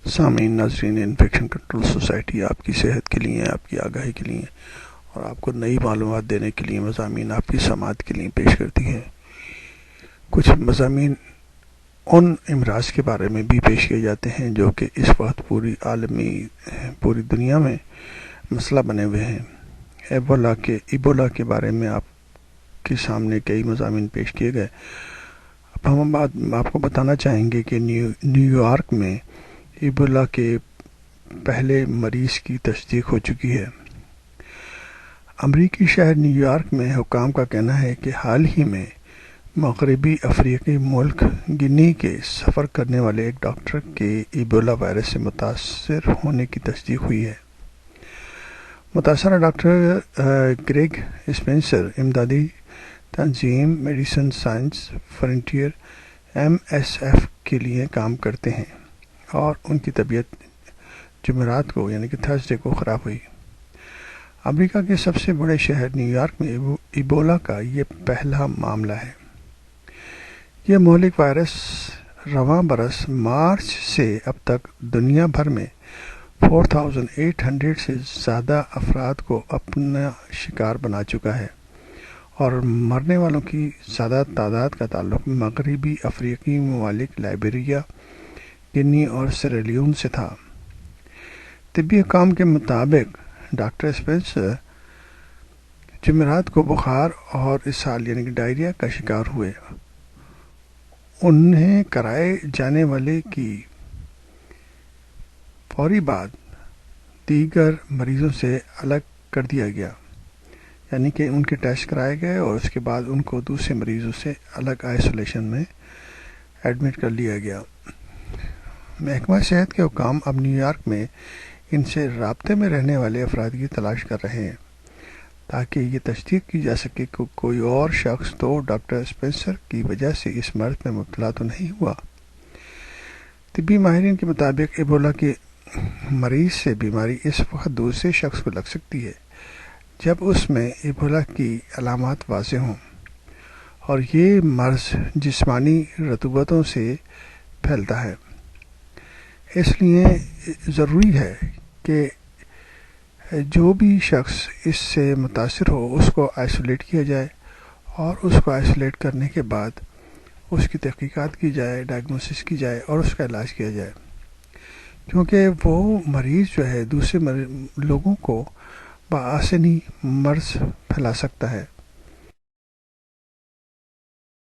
سامعین ناظرین، infection control society آپ کی صحت کے لیے، آپ کی آگاہی کے لیے اور آپ کو نئی معلومات دینے کے لیے مضامین آپ کی سماعت کے لیے پیش کرتی ہے۔ کچھ مضامین ان امراض کے بارے میں بھی پیش کیے جاتے ہیں جو کہ اس وقت پوری دنیا میں مسئلہ بنے ہوئے ہیں۔ ایبولا کے بارے میں آپ کے سامنے کئی مضامین پیش کیے گئے۔ اب ہم آپ کو بتانا چاہیں گے کہ نیو یارک میں ایبولا کے پہلے مریض کی تصدیق ہو چکی ہے۔ امریکی شہر نیو یارک میں حکام کا کہنا ہے کہ حال ہی میں مغربی افریقی ملک گنی کے سفر کرنے والے ایک ڈاکٹر کے ایبولا وائرس سے متاثر ہونے کی تصدیق ہوئی ہے۔ متاثرہ ڈاکٹر گریگ اسپینسر امدادی تنظیم میڈیسن سائنس فرنٹیئر MSF کے لیے کام کرتے ہیں اور ان کی طبیعت جمعرات کو یعنی کہ تھرسڈے کو خراب ہوئی۔ امریکہ کے سب سے بڑے شہر نیو یارک میں ایبولا کا یہ پہلا معاملہ ہے۔ یہ مہلک وائرس رواں برس مارچ سے اب تک دنیا بھر میں 4800 سے زیادہ افراد کو اپنا شکار بنا چکا ہے اور مرنے والوں کی زیادہ تعداد کا تعلق مغربی افریقی ممالک لائبیریا، گنی اور سیریلیون سے تھا۔ طبی حکام کے مطابق ڈاکٹر اسپینسر جمعرات کو بخار اور اسہال یعنی کہ ڈائریا کا شکار ہوئے۔ انہیں کرائے جانے والے کی فوری بعد دیگر مریضوں سے الگ کر دیا گیا، یعنی کہ ان کے ٹیسٹ کرائے گئے اور اس کے بعد ان کو دوسرے مریضوں سے الگ آئسولیشن میں ایڈمٹ کر لیا گیا۔ محکمہ صحت کے حکام اب نیو یارک میں ان سے رابطے میں رہنے والے افراد کی تلاش کر رہے ہیں تاکہ یہ تصدیق کی جا سکے کہ کوئی اور شخص تو ڈاکٹر اسپینسر کی وجہ سے اس مرض میں مبتلا تو نہیں ہوا۔ طبی ماہرین کے مطابق ایبولا کے مریض سے بیماری اس وقت دوسرے شخص کو لگ سکتی ہے جب اس میں ایبولا کی علامات واضح ہوں، اور یہ مرض جسمانی رطوبتوں سے پھیلتا ہے۔ اس لیے ضروری ہے کہ جو بھی شخص اس سے متاثر ہو اس کو آئسولیٹ کیا جائے اور اس کو آئسولیٹ کرنے کے بعد اس کی تحقیقات کی جائے، ڈائگنوسس کی جائے اور اس کا علاج کیا جائے، کیونکہ وہ مریض جو ہے دوسرے لوگوں کو بآسانی مرض پھیلا سکتا ہے۔